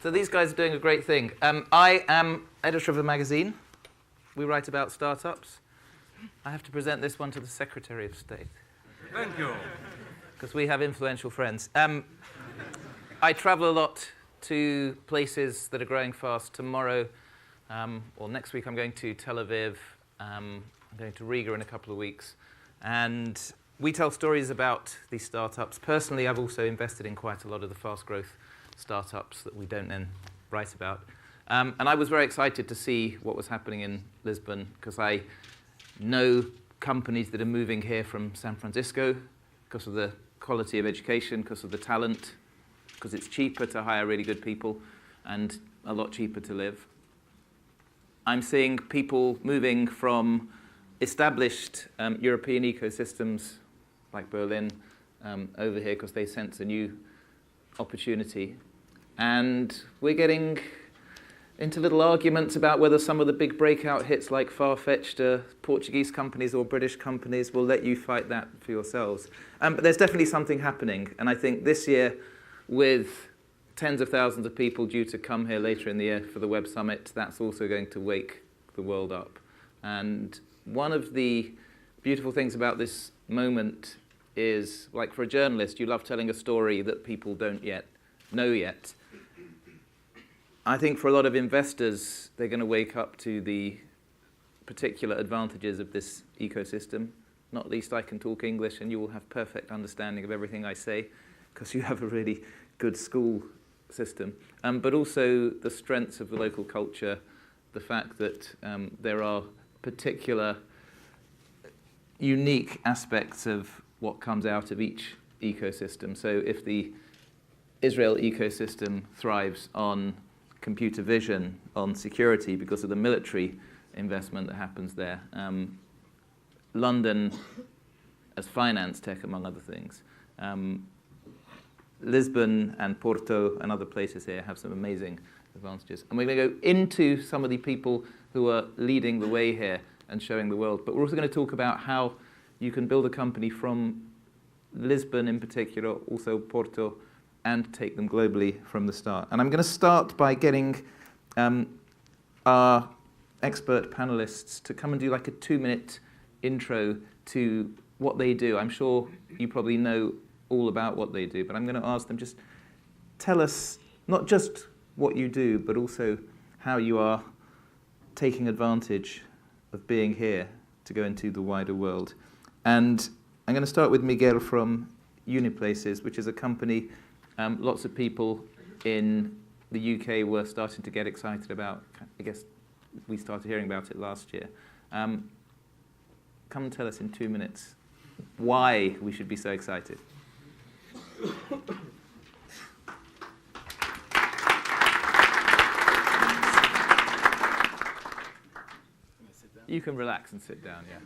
So these guys are doing a great thing. I am editor of the magazine. We write about startups. I have to present this one to the Secretary of State. Thank you. Because we have influential friends. I travel a lot to places that are growing fast. Tomorrow, or next week, I'm going to Tel Aviv. I'm going to Riga in a couple of weeks. And we tell stories about these startups. Personally, I've also invested in quite a lot of the fast growth startups that we don't then write about. And I was very excited to see what was happening in Lisbon, because I know companies that are moving here from San Francisco because of the quality of education, because of the talent, because it's cheaper to hire really good people and a lot cheaper to live. I'm seeing people moving from established European ecosystems like Berlin over here because they sense a new opportunity. And we're getting into little arguments about whether some of the big breakout hits like far-fetched Portuguese companies or British companies will let you fight that for yourselves. But there's definitely something happening. And I think this year, with tens of thousands of people due to come here later in the year for the Web Summit, that's also going to wake the world up. And one of the beautiful things about this moment is, like for a journalist, you love telling a story that people don't yet know yet. I think for a lot of investors, they're going to wake up to the particular advantages of this ecosystem. Not least I can talk English and you will have perfect understanding of everything I say because you have a really good school system. But also the strengths of the local culture, the fact that there are particular unique aspects of what comes out of each ecosystem. So if the Israel ecosystem thrives on computer vision, on security because of the military investment that happens there. London as finance tech, among other things. Lisbon and Porto and other places here have some amazing advantages. And we're going to go into some of the people who are leading the way here and showing the world. But we're also going to talk about how you can build a company from Lisbon in particular, also Porto, and take them globally from the start. And I'm going to start by getting our expert panelists to come and do like a 2-minute intro to what they do. I'm sure you probably know all about what they do, but I'm going to ask them just tell us not just what you do, but also how you are taking advantage of being here to go into the wider world. And I'm going to start with Miguel from Uniplaces, which is a company lots of people in the UK were starting to get excited about. I guess we started hearing about it last year. Come and tell us in 2 minutes why we should be so excited. You can relax and sit down, yeah.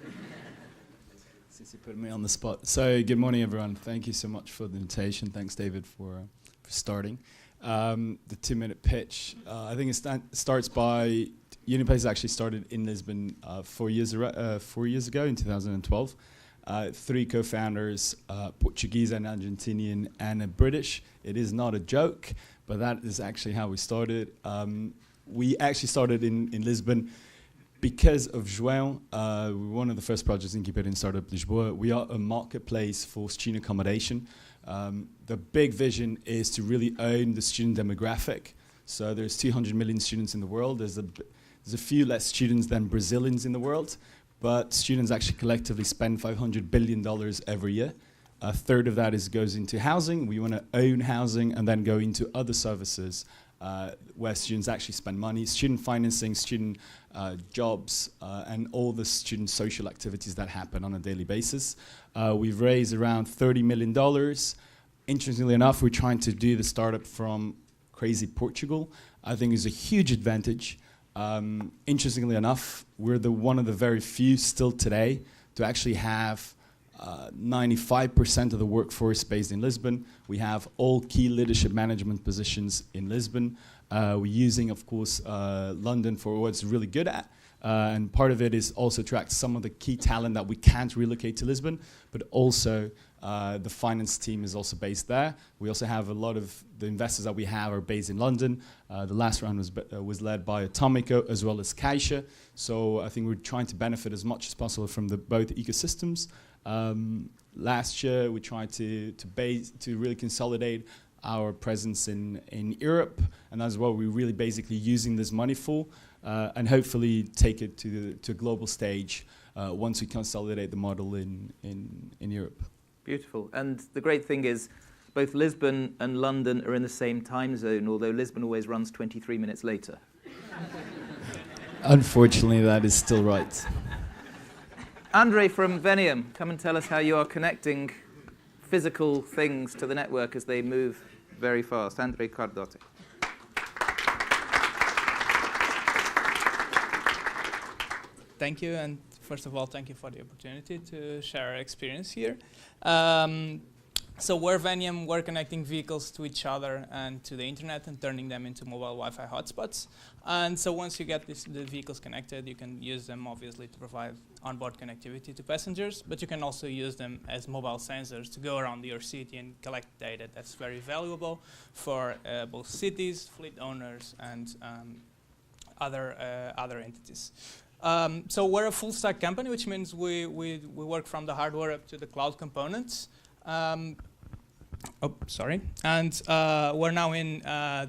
Since you put me on the spot. So good morning, everyone. Thank you so much for the invitation. Thanks, David, for starting. The 2-minute pitch. I think it starts by Uniplace actually started in Lisbon 4 years ago in 2012. 3 co-founders, Portuguese and Argentinian and a British. It is not a joke, but that is actually how we started. We actually started in Lisbon because of João. We're one of the first projects incubated in Startup Lisboa. We are a marketplace for student accommodation. The big vision is to really own the student demographic. So there's 200 million students in the world. There's a few less students than Brazilians in the world, but students actually collectively spend $500 billion every year. A third of that goes into housing. We want to own housing and then go into other services where students actually spend money, student financing, student jobs, and all the student social activities that happen on a daily basis. We've raised around $30 million. Interestingly enough, we're trying to do the startup from crazy Portugal. I think is a huge advantage. Interestingly enough, we're one of the very few still today to actually have 95% of the workforce based in Lisbon. We have all key leadership management positions in Lisbon. We're using, of course, London for what it's really good at. And part of it is also attract some of the key talent that we can't relocate to Lisbon, but also The finance team is also based there. We also have a lot of the investors that we have are based in London. The last round was led by Atomico as well as Caixa. So I think we're trying to benefit as much as possible from both ecosystems. Last year we tried to really consolidate our presence in Europe, and that's what we're really basically using this money for, and hopefully take it to a global stage once we consolidate the model in Europe. Beautiful. And the great thing is both Lisbon and London are in the same time zone, although Lisbon always runs 23 minutes later. Unfortunately, that is still right. Andre from Veniam, come and tell us how you are connecting physical things to the network as they move very fast. Andre Cardote. Thank you, and first of all, thank you for the opportunity to share our experience here. So we're Veniam, we're connecting vehicles to each other and to the internet and turning them into mobile Wi-Fi hotspots. And so once you get the vehicles connected, you can use them obviously to provide onboard connectivity to passengers, but you can also use them as mobile sensors to go around your city and collect data that's very valuable for both cities, fleet owners, and other entities. So we're a full stack company, which means we work from the hardware up to the cloud components. And we're now in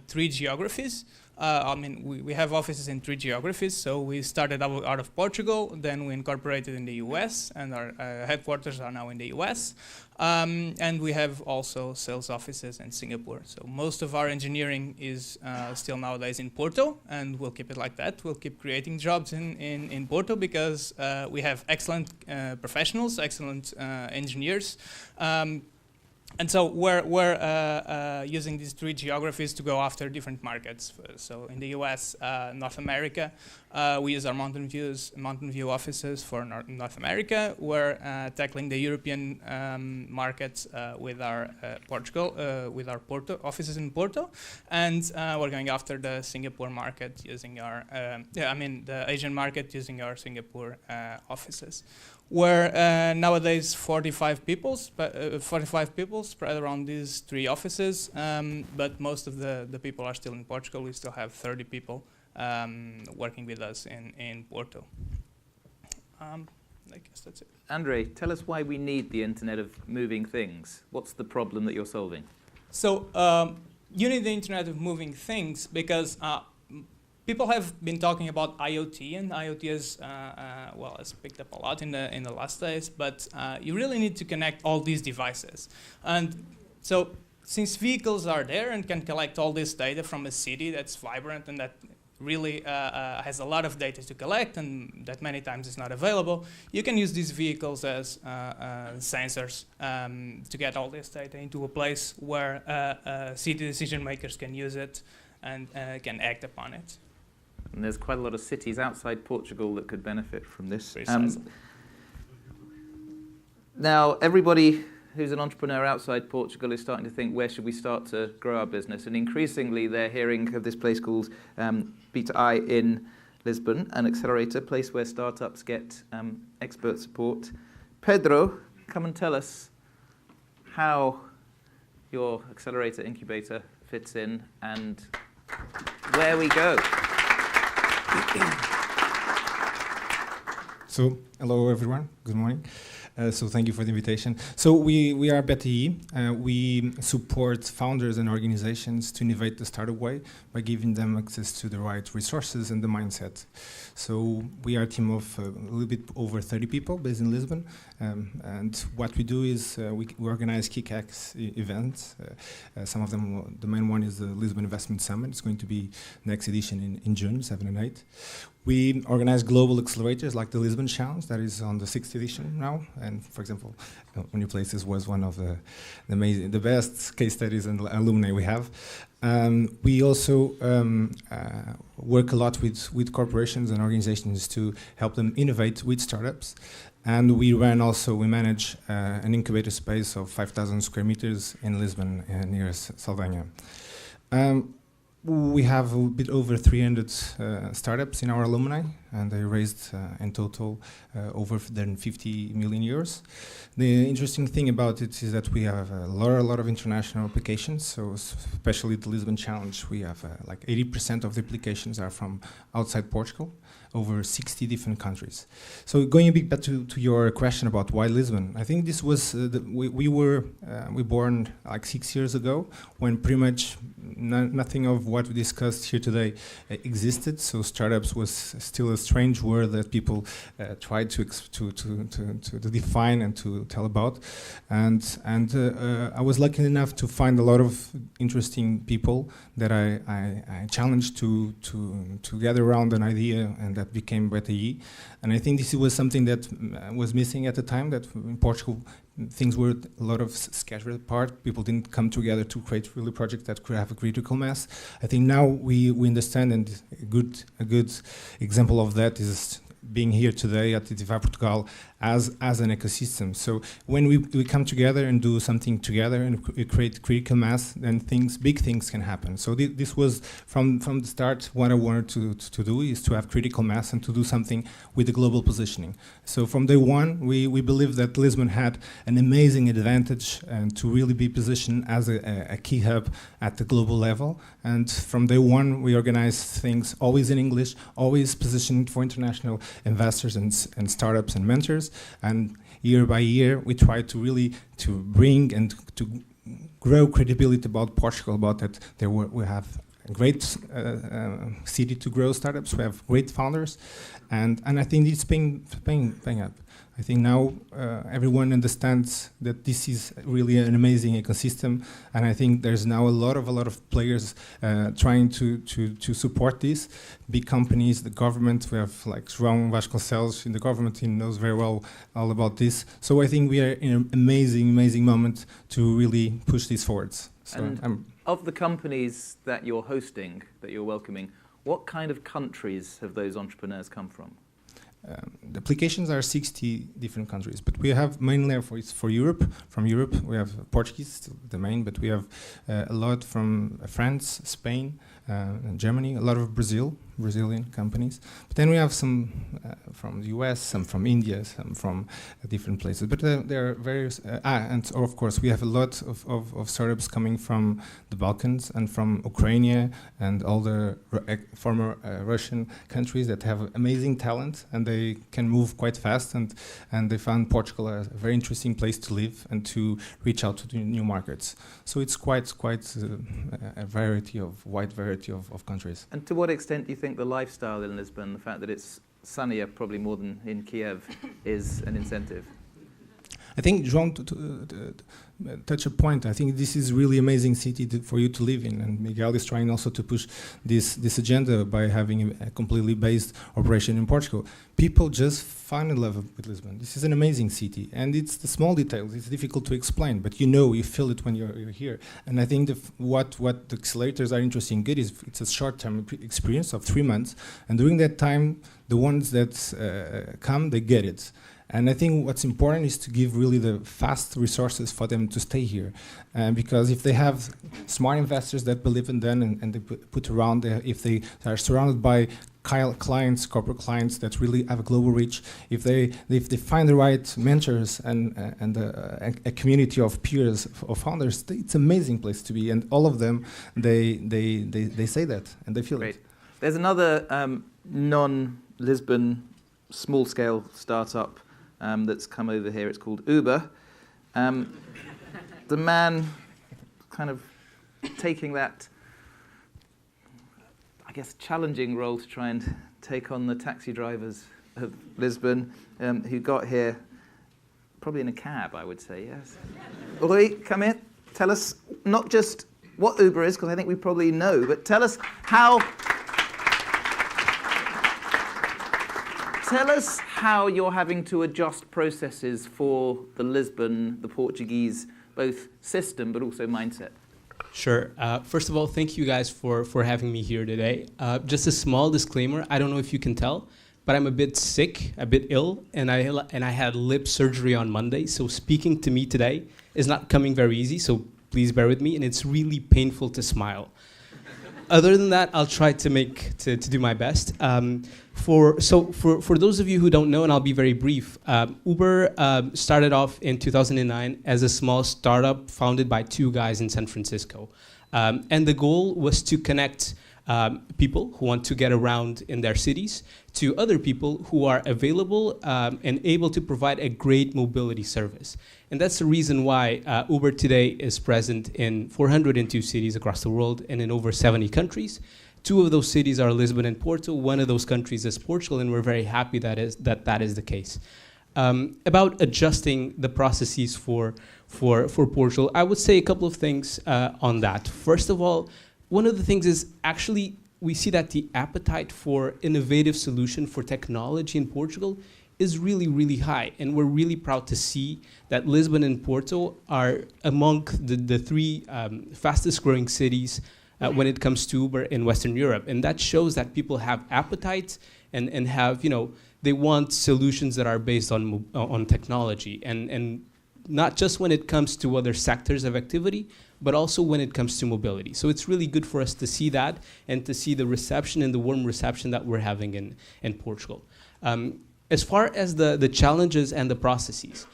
3 geographies. We have offices in 3 geographies. So we started out of Portugal, then we incorporated in the US, and our headquarters are now in the US. And we have also sales offices in Singapore. So most of our engineering is still nowadays in Porto, and we'll keep it like that. We'll keep creating jobs in Porto because we have excellent professionals, excellent engineers. And so we're using these 3 geographies to go after different markets. So in the US, North America, we use our Mountain View offices for North America. We're tackling the European markets with our Porto offices in Porto, and we're going after the Singapore market using our the Asian market using our Singapore offices. We're nowadays 45 people spread around these 3 offices, but most of the people are still in Portugal. We still have 30 people working with us in Porto. I guess that's it. Andre, tell us why we need the Internet of Moving Things. What's the problem that you're solving? So you need the Internet of Moving Things because people have been talking about IoT, and IoT has picked up a lot in the last days. But you really need to connect all these devices, and so since vehicles are there and can collect all this data from a city that's vibrant and that really has a lot of data to collect and that many times is not available, you can use these vehicles as sensors to get all this data into a place where city decision makers can use it and can act upon it. And there's quite a lot of cities outside Portugal that could benefit from this. Now, everybody who's an entrepreneur outside Portugal is starting to think, where should we start to grow our business? And increasingly, they're hearing of this place called B2I in Lisbon, an accelerator, place where startups get expert support. Pedro, come and tell us how your accelerator incubator fits in and where we go. So, hello everyone, good morning. So thank you for the invitation. So we are BTI. We support founders and organizations to innovate the startup way by giving them access to the right resources and the mindset. So we are a team of a little bit over 30 people based in Lisbon. And what we do is we organize kick-ass events. Some of them, the main one is the Lisbon Investment Summit. It's going to be next edition in June, 7 and 8. We organize global accelerators like the Lisbon Challenge that is on the 6th edition now. And for example, On Your Places was one of the best case studies and alumni we have. We also work a lot with corporations and organizations to help them innovate with startups. And we manage an incubator space of 5,000 square meters in Lisbon near Saldanha. We have a bit over 300 startups in our alumni and they raised in total over than 50 million euros. The interesting thing about it is that we have a lot of international applications. So especially the Lisbon Challenge, we have like 80% of the applications are from outside Portugal, over 60 different countries. So going a bit back to your question about why Lisbon, I think this was we were born like 6 years ago when pretty much nothing of what we discussed here today existed. So startups was still a strange word that people tried to define and to tell about. And I was lucky enough to find a lot of interesting people that I challenged to gather around an idea, and that became BTI. And I think this was something that was missing at the time, that in Portugal things were a lot of scattered apart. People didn't come together to create really projects that could have a critical mass. I think now we understand, and a good example of that is being here today at Itivar Portugal as an ecosystem. So when we come together and do something together and we create critical mass, then big things can happen. So this was from the start what I wanted to do, is to have critical mass and to do something with the global positioning. So from day one, we believed that Lisbon had an amazing advantage and to really be positioned as a key hub at the global level. And from day one, we organized things always in English, always positioned for international investors and startups and mentors. And year by year, we try to really to bring and to grow credibility about Portugal, about that we have a great city to grow startups. We have great founders, and I think it's paying up. I think now everyone understands that this is really an amazing ecosystem, and I think there's now a lot of players trying to support this. Big companies, the government. We have like Rowan in the government. He knows very well all about this. So I think we are in an amazing moment to really push this forwards. So and of the companies that you're hosting, that you're welcoming, what kind of countries have those entrepreneurs come from? The applications are 60 different countries, but we have mainly for Europe. From Europe, we have Portuguese, the main, but we have a lot from France, Spain, and Germany, a lot of Brazilian companies. But then we have some from the US, some from India, some from different places. But there are various, and of course, we have a lot of startups coming from the Balkans and from Ukraine and all the former Russian countries that have amazing talent, and they can move quite fast, and they found Portugal a very interesting place to live and to reach out to new markets. So it's quite a wide variety of countries. And to what extent do you think the lifestyle in Lisbon, the fact that it's sunnier probably more than in Kiev, is an incentive? I think João touch a point. I think this is really amazing city for you to live in, and Miguel is trying also to push this agenda by having a completely based operation in Portugal. People just fall in love with Lisbon. This is an amazing city, and it's the small details. It's difficult to explain, but you feel it when you're here. And I think what the accelerators are interesting good is it's a short-term experience of 3 months, and during that time, the ones that come, they get it. And I think what's important is to give really the fast resources for them to stay here. Because if they have smart investors that believe in them and they put around there, if they are surrounded by clients, corporate clients that really have a global reach, if they find the right mentors and a community of peers, of founders, it's an amazing place to be. And all of them, they say that and they feel it. There's another non-Lisbon small-scale startup that's come over here. It's called Uber. The man kind of taking that, I guess, challenging role to try and take on the taxi drivers of Lisbon, who got here probably in a cab, I would say, yes. Rui, come here. Tell us not just what Uber is, because I think we probably know, but tell us how you're having to adjust processes for the Portuguese, both system but also mindset. Sure. First of all, thank you guys for having me here today. Just a small disclaimer, I don't know if you can tell, but I'm a bit sick, a bit ill, and I had lip surgery on Monday, so speaking to me today is not coming very easy, so please bear with me, and it's really painful to smile. Other than that, I'll try to do my best. For those of you who don't know, and I'll be very brief, Uber started off in 2009 as a small startup founded by two guys in San Francisco. And the goal was to connect people who want to get around in their cities to other people who are available and able to provide a great mobility service. And that's the reason why Uber today is present in 402 cities across the world and in over 70 countries. Two of those cities are Lisbon and Porto. One of those countries is Portugal, and we're very happy that is the case. About adjusting the processes for Portugal, I would say a couple of things on that. First of all, one of the things is actually we see that the appetite for innovative solution for technology in Portugal is really, really high. And we're really proud to see that Lisbon and Porto are among the three fastest growing cities when it comes to Uber in Western Europe. And that shows that people have appetite and have, they want solutions that are based on technology. And not just when it comes to other sectors of activity, but also when it comes to mobility. So it's really good for us to see that and to see the reception and the warm reception that we're having in Portugal. As far as the challenges and the processes,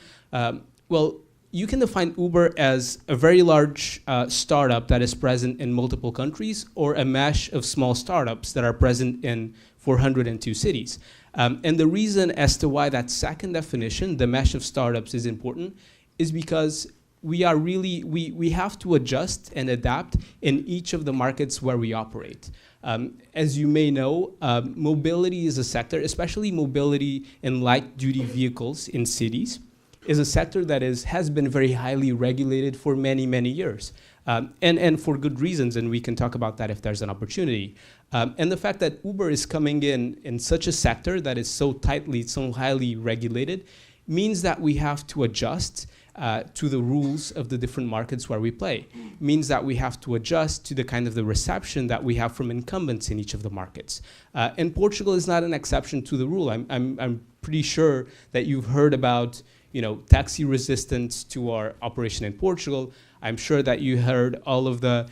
well, you can define Uber as a very large startup that is present in multiple countries or a mesh of small startups that are present in 402 cities. And the reason as to why that second definition, the mesh of startups, is important is because we have to adjust and adapt in each of the markets where we operate. As you may know, mobility is a sector, especially mobility in light-duty vehicles in cities, is a sector that has been very highly regulated for many, many years. And for good reasons, and we can talk about that if there's an opportunity. And the fact that Uber is coming in such a sector that is so highly regulated, means that we have to adjust to the rules of the different markets where we play. Means that we have to adjust to the kind of the reception that we have from incumbents in each of the markets. And Portugal is not an exception to the rule. I'm pretty sure that you've heard about taxi resistance to our operation in Portugal. I'm sure that you heard all of the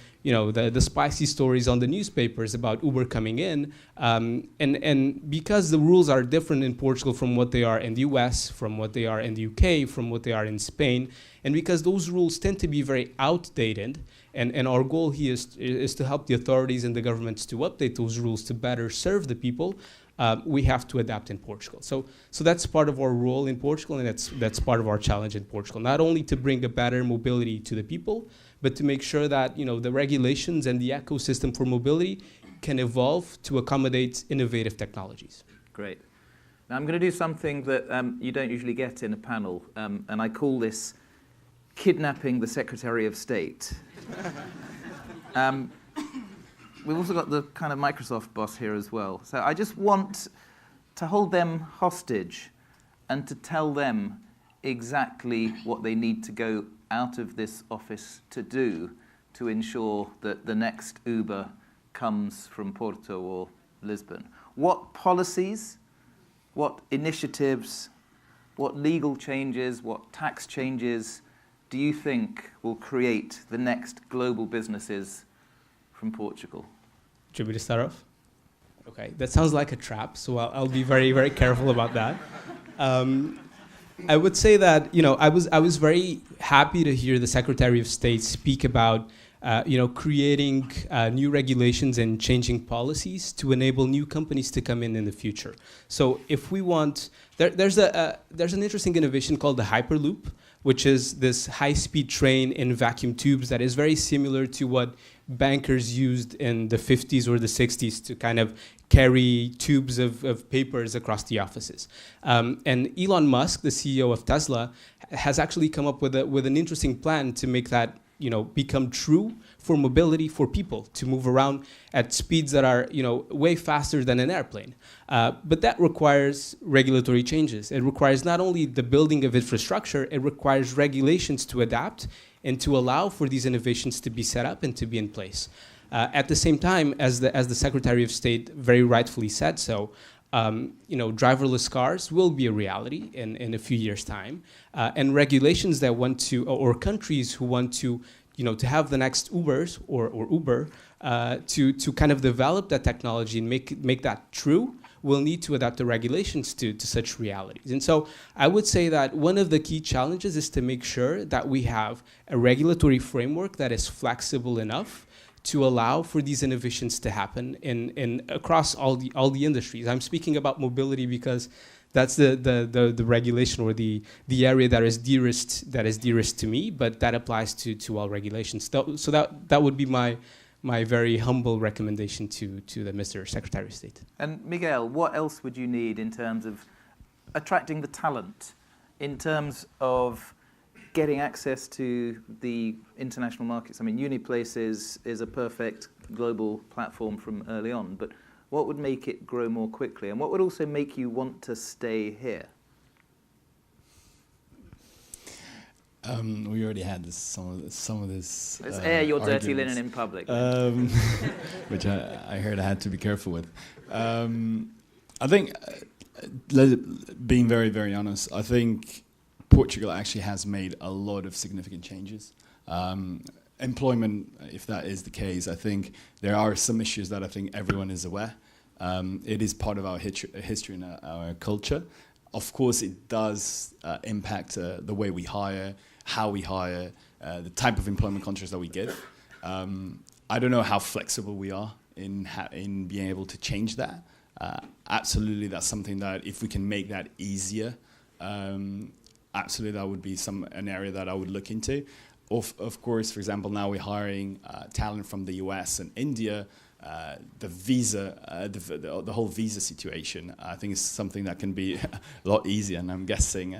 spicy stories on the newspapers about Uber coming in. And because the rules are different in Portugal from what they are in the US, from what they are in the UK, from what they are in Spain, and because those rules tend to be very outdated, and our goal here is to help the authorities and the governments to update those rules to better serve the people, we have to adapt in Portugal. So that's part of our role in Portugal, and that's part of our challenge in Portugal. Not only to bring a better mobility to the people, but to make sure that the regulations and the ecosystem for mobility can evolve to accommodate innovative technologies. Great. Now I'm going to do something that you don't usually get in a panel, and I call this kidnapping the Secretary of State. We've also got the kind of Microsoft boss here as well. So I just want to hold them hostage and to tell them exactly what they need to go out of this office to do to ensure that the next Uber comes from Porto or Lisbon. What policies, what initiatives, what legal changes, what tax changes do you think will create the next global businesses from Portugal? Do you want me to start off? Okay, that sounds like a trap, so I'll be very, very careful about that. I would say that I was very happy to hear the Secretary of State speak about creating new regulations and changing policies to enable new companies to come in the future. So if we want, there's an interesting innovation called the Hyperloop, which is this high-speed train in vacuum tubes that is very similar to what bankers used in the 50s or the 60s to kind of carry tubes of papers across the offices. And Elon Musk, the CEO of Tesla, has actually come up with an interesting plan to make that become true for mobility for people to move around at speeds that are way faster than an airplane. But that requires regulatory changes. It requires not only the building of infrastructure, it requires regulations to adapt and to allow for these innovations to be set up and to be in place. At the same time, as the Secretary of State very rightfully said so, driverless cars will be a reality in a few years' time, and regulations that want to, or countries who want to have the next Ubers or Uber, to kind of develop that technology and make that true, we'll need to adapt the regulations to such realities. And so I would say that one of the key challenges is to make sure that we have a regulatory framework that is flexible enough to allow for these innovations to happen in across all the industries. I'm speaking about mobility because that's the regulation or the area that is dearest to me, but that applies to all regulations. So that would be my very humble recommendation to the Mr. Secretary of State. And Miguel, what else would you need in terms of attracting the talent, in terms of getting access to the international markets? I mean, Uniplace is a perfect global platform from early on, but what would make it grow more quickly? And what would also make you want to stay here? We already had some of this. Let's air your dirty arguments. linen in public. Which I heard I had to be careful with. I think, being very, very honest, I think Portugal actually has made a lot of significant changes. Employment, if that is the case, I think there are some issues that I think everyone is aware. It is part of our history and our culture. Of course, it does impact the way we hire, how we hire, the type of employment contracts that we give. I don't know how flexible we are in being able to change that. Absolutely, that's something that if we can make that easier, absolutely that would be an area that I would look into. Of course, for example, now we're hiring talent from the US and India. The visa, the whole visa situation, I think is something that can be a lot easier, and I'm guessing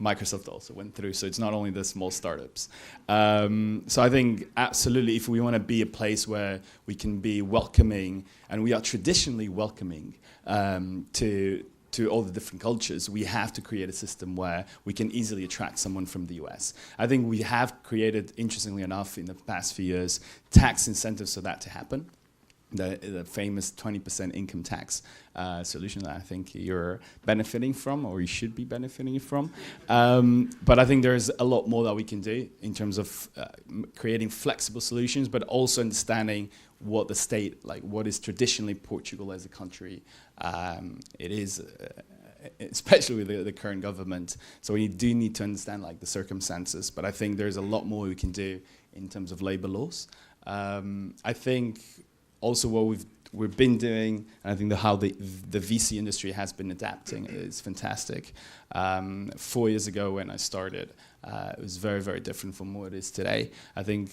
Microsoft also went through. So it's not only the small startups. So I think absolutely, if we want to be a place where we can be welcoming, and we are traditionally welcoming to all the different cultures, we have to create a system where we can easily attract someone from the US. I think we have created, interestingly enough, in the past few years, tax incentives for that to happen. The famous 20% income tax solution that I think you're benefiting from, or you should be benefiting from. But I think there's a lot more that we can do in terms of creating flexible solutions, but also understanding what the state, like what is traditionally Portugal as a country. It is, especially with the current government. So we do need to understand like the circumstances, but I think there's a lot more we can do in terms of labor laws. I think also what we've been doing, and I think how the VC industry has been adapting is fantastic. 4 years ago when I started, it was very, very different from what it is today. I think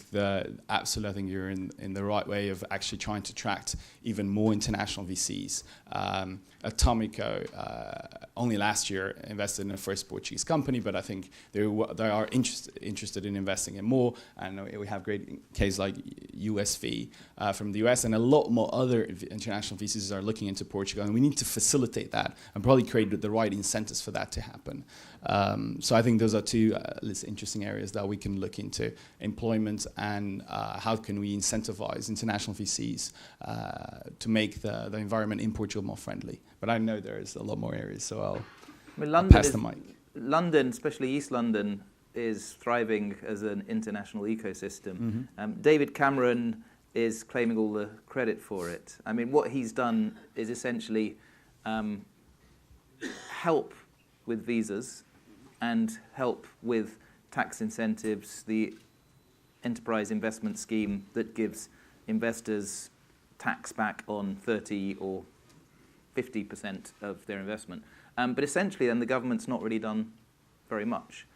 absolutely, I think you're in the right way of actually trying to attract even more international VCs. Atomico only last year invested in the first Portuguese company, but I think they are interested in investing in more. And we have great cases like USV from the US, and a lot more other international VCs are looking into Portugal, and we need to facilitate that and probably create the right incentives for that to happen. So I think those are two interesting areas that we can look into: employment and how can we incentivize international VCs to make the environment in Portugal more friendly. But I know there is a lot more areas, so I'll pass the mic. London, especially East London, is thriving as an international ecosystem. Mm-hmm. David Cameron is claiming all the credit for it. I mean, what he's done is essentially help with visas and help with tax incentives, the enterprise investment scheme that gives investors tax back on 30 or 50% of their investment. But essentially, then the government's not really done very much.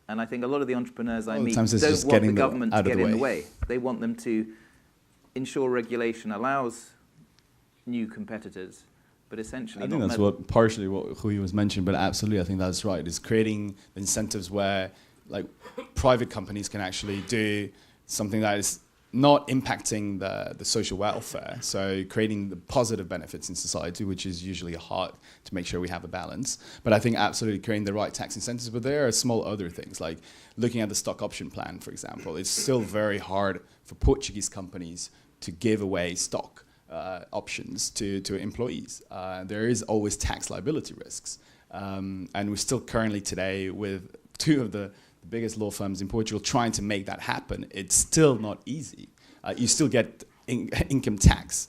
And I think a lot of the entrepreneurs I meet don't want the government to get in the way. They want them to ensure regulation allows new competitors, but essentially I think that's partially what Rui was mentioning, but absolutely I think that's right. It's creating incentives where like private companies can actually do something that is not impacting the social welfare, so creating the positive benefits in society, which is usually hard to make sure we have a balance. But I think absolutely creating the right tax incentives, but there are small other things, like looking at the stock option plan, for example. It's still very hard for Portuguese companies to give away stock options to employees. There is always tax liability risks. And we're still currently today with two of the biggest law firms in Portugal trying to make that happen. It's still not easy. You still get income tax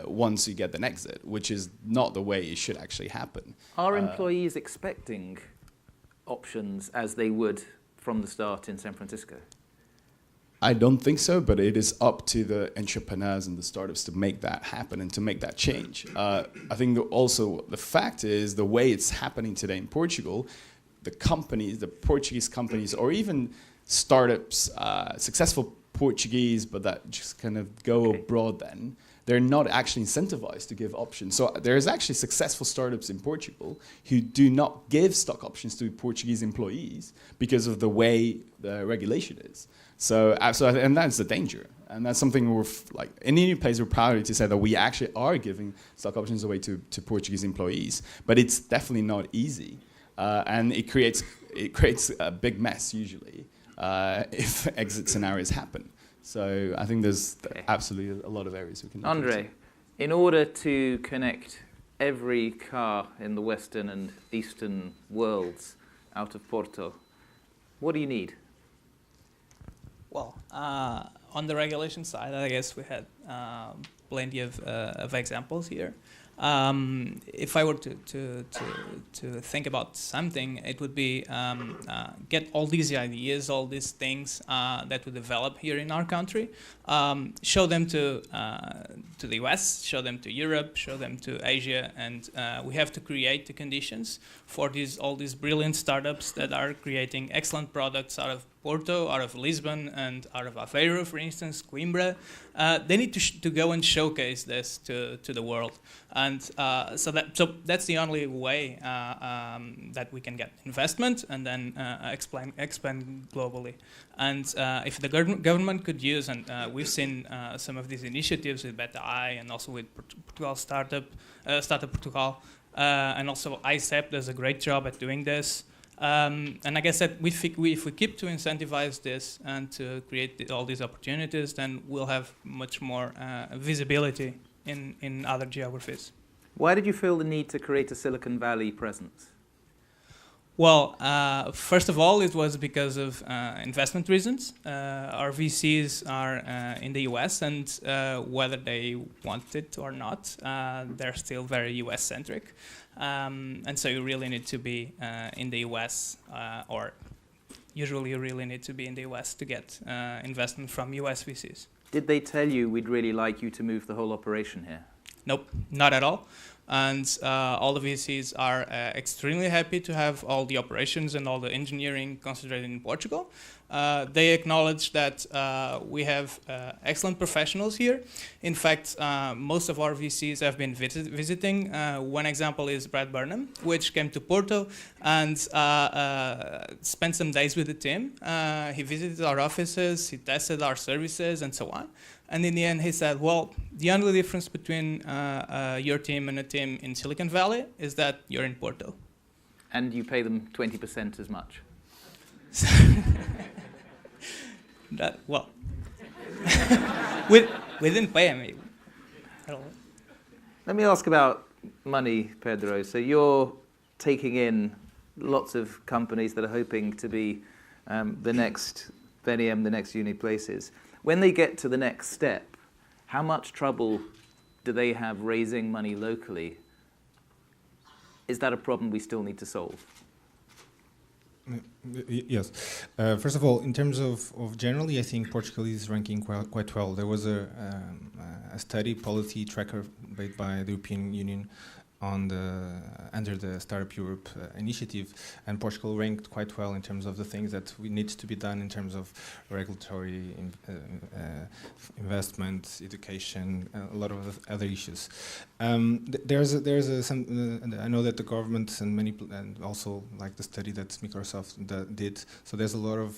once you get an exit, which is not the way it should actually happen. Are employees expecting options as they would from the start in San Francisco? I don't think so, but it is up to the entrepreneurs and the startups to make that happen and to make that change. I think that also the fact is the way it's happening today in Portugal, the companies, the Portuguese companies, or even startups, successful Portuguese, but that just kind of go abroad then, they're not actually incentivized to give options. So there's actually successful startups in Portugal who do not give stock options to Portuguese employees because of the way the regulation is. So and that's the danger. And that's something we're, like, in any place we're proud to say that we actually are giving stock options away to Portuguese employees. But it's definitely not easy. And it creates a big mess usually if exit scenarios happen. So I think there's absolutely a lot of areas we can look Andre, into. in order to connect every car in the Western and Eastern worlds out of Porto, what do you need? Well, on the regulation side, I guess we had plenty of examples here. If I were to think about something, it would be get all these ideas, all these things that we develop here in our country, show them to the US, show them to Europe, show them to Asia, and we have to create the conditions for all these brilliant startups that are creating excellent products out of Porto, out of Lisbon, and out of Aveiro, for instance, Coimbra. They need to go and showcase this to the world, and so that's the only way that we can get investment and then expand globally. And if the government could use, and we've seen some of these initiatives with Beta I and also with Portugal Startup Portugal, and also ICEP does a great job at doing this. And like I said, if we keep to incentivize this and to create all these opportunities, then we'll have much more visibility in other geographies. Why did you feel the need to create a Silicon Valley presence? Well, first of all, it was because of investment reasons. Our VCs are in the US, and whether they want it or not, they're still very US-centric. And so you really need to be in the US, or usually you really need to be in the US to get investment from US VCs. Did they tell you we'd really like you to move the whole operation here? Nope, not at all. And all the VCs are extremely happy to have all the operations and all the engineering concentrated in Portugal. They acknowledge that we have excellent professionals here. In fact, most of our VCs have been visiting. One example is Brad Burnham, which came to Porto and spent some days with the team. He visited our offices, he tested our services, and so on. And in the end, he said, well, the only difference between your team and a team in Silicon Valley is that you're in Porto. And you pay them 20% as much? Well, we didn't pay him at all. Let me ask about money, Pedro. So you're taking in lots of companies that are hoping to be the next Veniam, the next Uniplaces. When they get to the next step, how much trouble do they have raising money locally? Is that a problem we still need to solve? Yes. First of all, in terms of generally, I think Portugal is ranking quite well. There was a study, policy tracker made by the European Union under the Startup Europe initiative, and Portugal ranked quite well in terms of the things that we need to be done in terms of regulatory investment, education, a lot of other issues. There's some. I know that the government and and also like the study that Microsoft did. So there's a lot of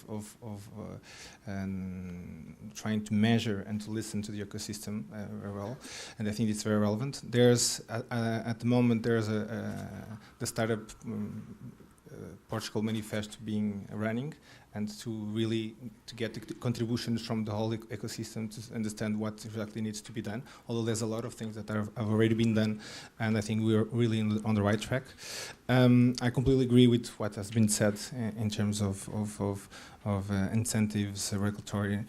trying to measure and to listen to the ecosystem very well, and I think it's very relevant. There's at the moment there's the startup Portugal manifesto being running, and to get the contributions from the whole ecosystem to understand what exactly needs to be done. Although there's a lot of things that have already been done, and I think we're really on the right track. I completely agree with what has been said in terms of incentives, regulatory.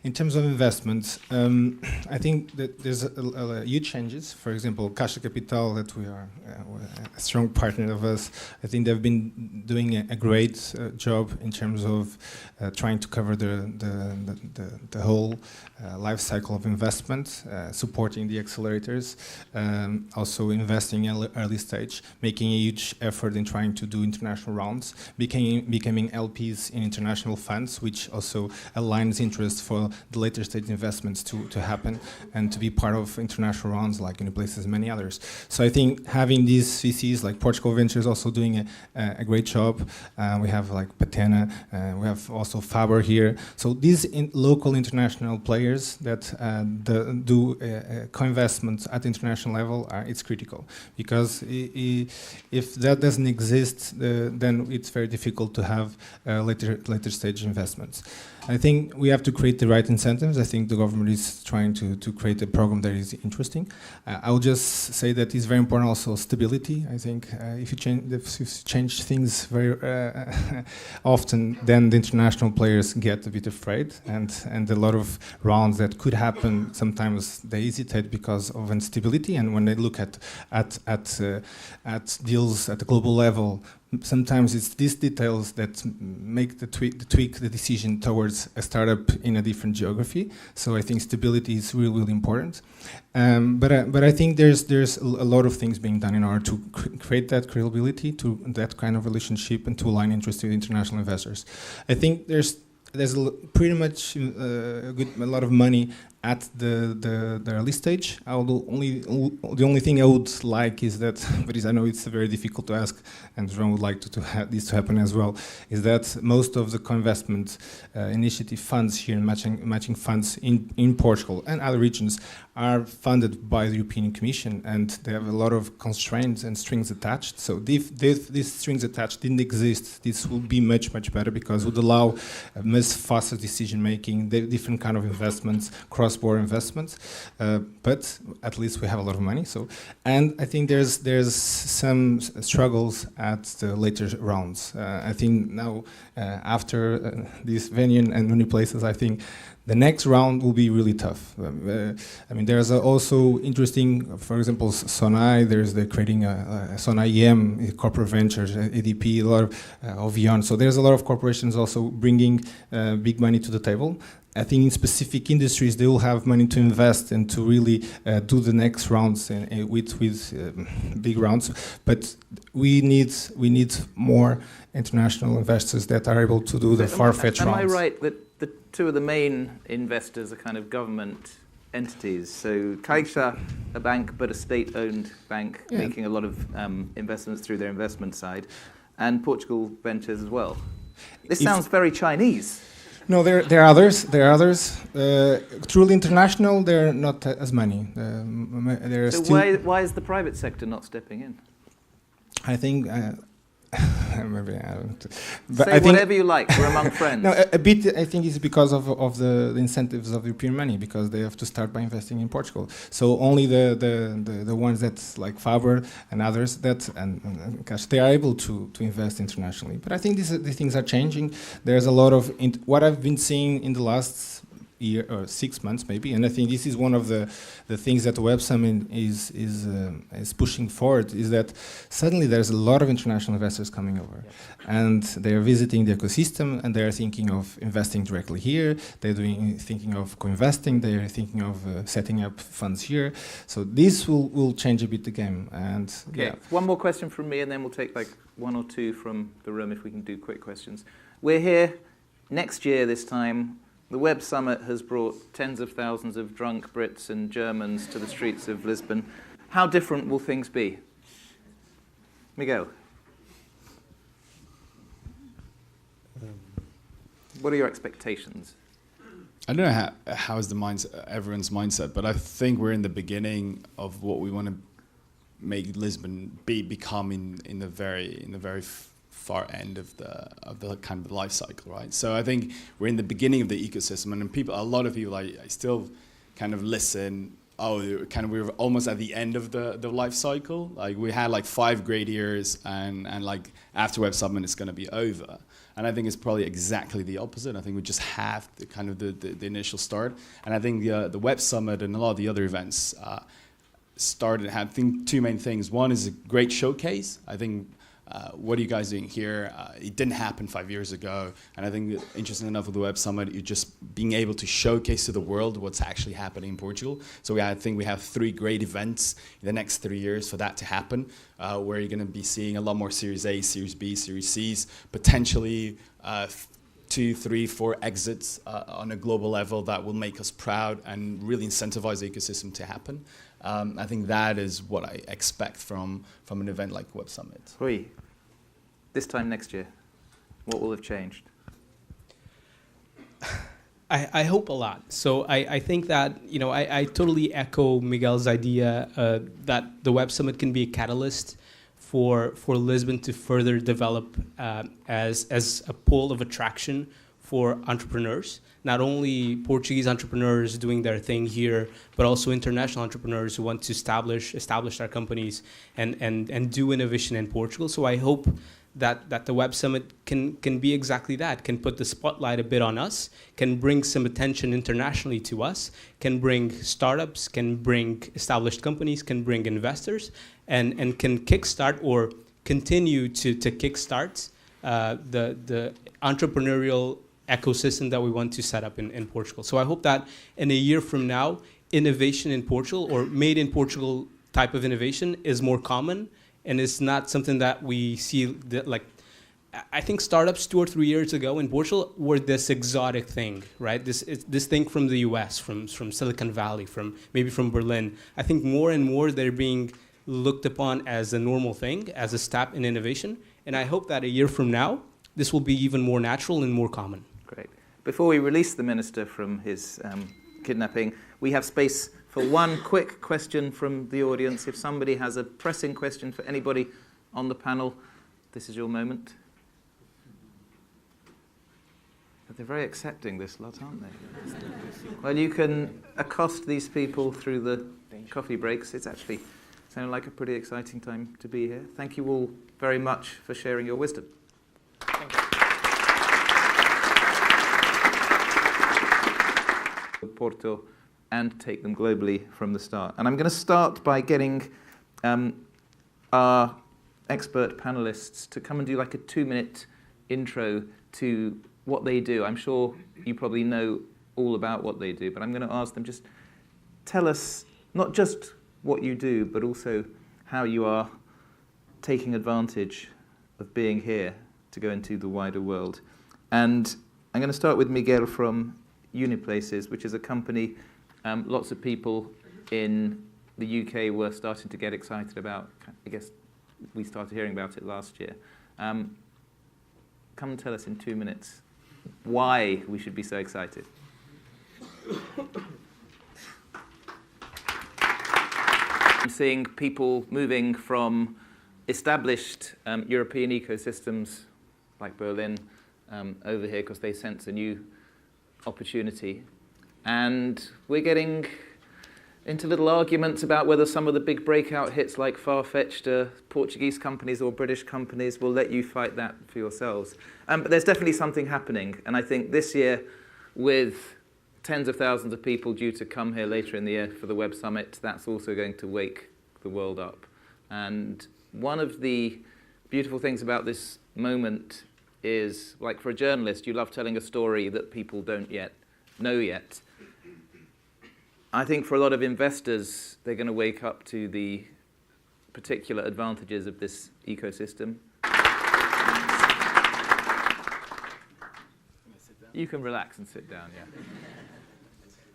In terms of investments, I think that there's huge changes. For example, Caixa Capital, that we are a strong partner of us, I think they've been doing a great job in terms of trying to cover the whole life cycle of investment, supporting the accelerators, also investing in early stage, making a huge effort in trying to do international rounds, becoming LPs in international funds, which also aligns interest for the later stage investments to happen and to be part of international rounds like Uniplaces and many others. So I think having these VCs like Portugal Ventures also doing a great job. We have like Patena, we have also Faber here. So these local international players that do co-investments at international level, it's critical, because if that doesn't exist, then it's very difficult to have later stage investments. I think we have to create the right incentives. I think the government is trying to create a program that is interesting. I will just say that it's very important also stability. I think if you change things very often, then the international players get a bit afraid, and a lot of rounds that could happen, sometimes they hesitate because of instability. And when they look at deals at the global level, sometimes it's these details that make the tweak the decision towards a startup in a different geography. So I think stability is really, really important. But I think there's a lot of things being done in order to create that credibility, to that kind of relationship, and to align interest with international investors. I think there's pretty much a lot of money at the early stage. The only thing I would like is that, but I know it's very difficult to ask, and Rowan would like to have this to happen as well, is that most of the co-investment initiative funds here, matching funds in Portugal and other regions, are funded by the European Commission, and they have a lot of constraints and strings attached. So if these strings attached didn't exist, this would be much, much better, because it would allow much faster decision making, different kind of investments, cross-border investments. But at least we have a lot of money. So, and I think there's some struggles at the later rounds. I think now after this venue and Uniplaces, I think the next round will be really tough. I mean, there's also interesting, for example, Sonai. There's the creating a Sonai EM, corporate ventures, ADP, a lot of Vion. So there's a lot of corporations also bringing big money to the table. I think in specific industries, they will have money to invest and to really do the next rounds with big rounds. But we need more international investors that are able to do the far-fetched rounds. Am I right that the two of the main investors are kind of government entities? So Caixa, a bank, but a state-owned bank, making a lot of investments through their investment side, and Portugal Ventures as well. This sounds very Chinese. No, there are others. There are others. Truly international, they're not as many. So why is the private sector not stepping in? I think maybe I don't. But say whatever you like. We're among friends. No, a bit. I think it's because of the incentives of European money, because they have to start by investing in Portugal. So only the ones that like Faber and others and Cash, they are able to invest internationally. But I think these things are changing. There's a lot of what I've been seeing in the last year or 6 months maybe, and I think this is one of the things that Web Summit is pushing forward, is that suddenly there's a lot of international investors coming over, and they are visiting the ecosystem, and they are thinking of investing directly here. They're thinking of co-investing. They are thinking of setting up funds here. So this will change a bit the game. And okay, one more question from me, and then we'll take like one or two from the room if we can do quick questions. We're here next year this time. The Web Summit has brought tens of thousands of drunk Brits and Germans to the streets of Lisbon. How different will things be? Miguel. What are your expectations? I don't know how is everyone's mindset, but I think we're in the beginning of what we want to make Lisbon become in the very far end of the kind of life cycle, right? So I think we're in the beginning of the ecosystem, and a lot of people I still kind of listen we were almost at the end of the life cycle. Like we had like 5 great years, and like after Web Summit it's going to be over. And I think it's probably exactly the opposite. I think we just have the initial start. And I think the Web Summit and a lot of the other events had 2 main things. One is a great showcase. I think what are you guys doing here? It didn't happen 5 years ago. And I think interesting enough with the Web Summit, you're just being able to showcase to the world what's actually happening in Portugal. So I think we have 3 great events in the next 3 years for that to happen, where you're going to be seeing a lot more Series A, Series B, Series Cs, potentially 2, 3, 4 exits on a global level that will make us proud and really incentivize the ecosystem to happen. I think that is what I expect from an event like Web Summit. Rui, this time next year, what will have changed? I hope a lot. So I think that, I totally echo Miguel's idea that the Web Summit can be a catalyst for Lisbon to further develop as a pole of attraction for entrepreneurs. Not only Portuguese entrepreneurs doing their thing here, but also international entrepreneurs who want to establish their companies and do innovation in Portugal. So I hope that the Web Summit can be exactly that, can put the spotlight a bit on us, can bring some attention internationally to us, can bring startups, can bring established companies, can bring investors, and can kickstart or continue to kickstart the entrepreneurial ecosystem that we want to set up in Portugal. So I hope that in a year from now, innovation in Portugal or made in Portugal type of innovation is more common, and it's not something that we see I think startups 2 or 3 years ago in Portugal were this exotic thing, right? This thing from the US, from Silicon Valley, maybe from Berlin. I think more and more they're being looked upon as a normal thing, as a step in innovation. And I hope that a year from now, this will be even more natural and more common. Great. Before we release the minister from his kidnapping, we have space for one quick question from the audience. If somebody has a pressing question for anybody on the panel, this is your moment. But they're very accepting, this lot, aren't they? Well, you can accost these people through the coffee breaks. It's actually sounding like a pretty exciting time to be here. Thank you all very much for sharing your wisdom. Thank you. Porto, and take them globally from the start. And I'm going to start by getting our expert panelists to come and do like a 2-minute intro to what they do. I'm sure you probably know all about what they do, but I'm going to ask them, just tell us not just what you do, but also how you are taking advantage of being here to go into the wider world. And I'm going to start with Miguel from Uniplaces, which is a company lots of people in the UK were starting to get excited about. I guess we started hearing about it last year. Come and tell us in 2 minutes why we should be so excited. I'm seeing people moving from established European ecosystems like Berlin over here because they sense a new opportunity. And we're getting into little arguments about whether some of the big breakout hits like far-fetched Portuguese companies or British companies will let you fight that for yourselves. But there's definitely something happening. And I think this year, with tens of thousands of people due to come here later in the year for the Web Summit, that's also going to wake the world up. And one of the beautiful things about this moment is, like for a journalist, you love telling a story that people don't yet know yet. I think for a lot of investors, they're going to wake up to the particular advantages of this ecosystem. You can relax and sit down, yeah.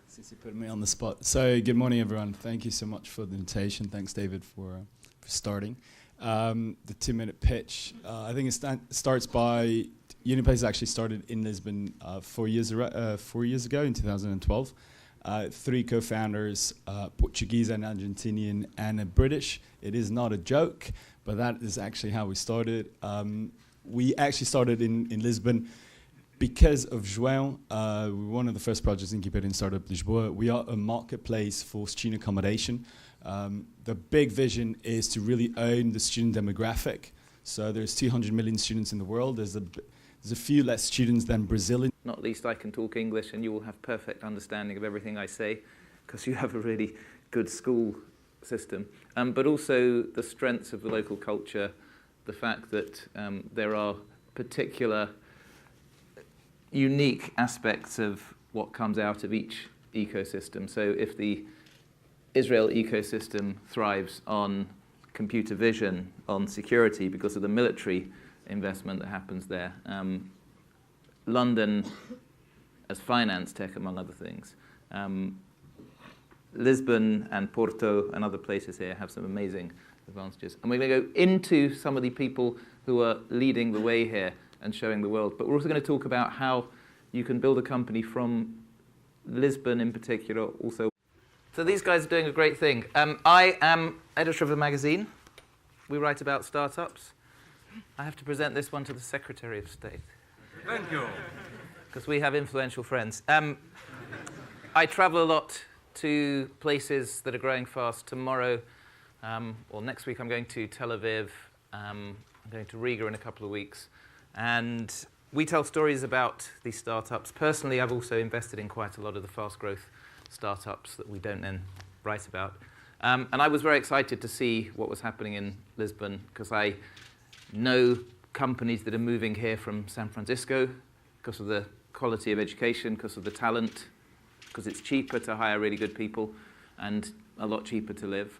Since you put me on the spot. So good morning, everyone. Thank you so much for the invitation. Thanks, David, for starting. The 2-minute pitch, I think it starts by, Uniplaces actually started in Lisbon 4 years ago in 2012. 3 co-founders, Portuguese and Argentinian and a British. It is not a joke, but that is actually how we started. We actually started in Lisbon because of João, we're one of the first projects incubated in Startup Lisboa. We are a marketplace for student accommodation. The big vision is to really own the student demographic. So there's 200 million students in the world. There's a few less students than Brazil. Not least I can talk English and you will have perfect understanding of everything I say because you have a really good school system. But also the strengths of the local culture, the fact that there are particular unique aspects of what comes out of each ecosystem. So if the Israel ecosystem thrives on computer vision, on security because of the military investment that happens there, London as finance tech, among other things. Lisbon and Porto and other places here have some amazing advantages. And we're going to go into some of the people who are leading the way here and showing the world. But we're also going to talk about how you can build a company from Lisbon in particular also. So these guys are doing a great thing. I am editor of the magazine. We write about startups. I have to present this one to the Secretary of State. Thank you. Because we have influential friends. I travel a lot to places that are growing fast. Tomorrow, or next week, I'm going to Tel Aviv. I'm going to Riga in a couple of weeks. And we tell stories about these startups. Personally, I've also invested in quite a lot of the fast growth startups that we don't then write about. And I was very excited to see what was happening in Lisbon because I know companies that are moving here from San Francisco because of the quality of education, because of the talent, because it's cheaper to hire really good people and a lot cheaper to live.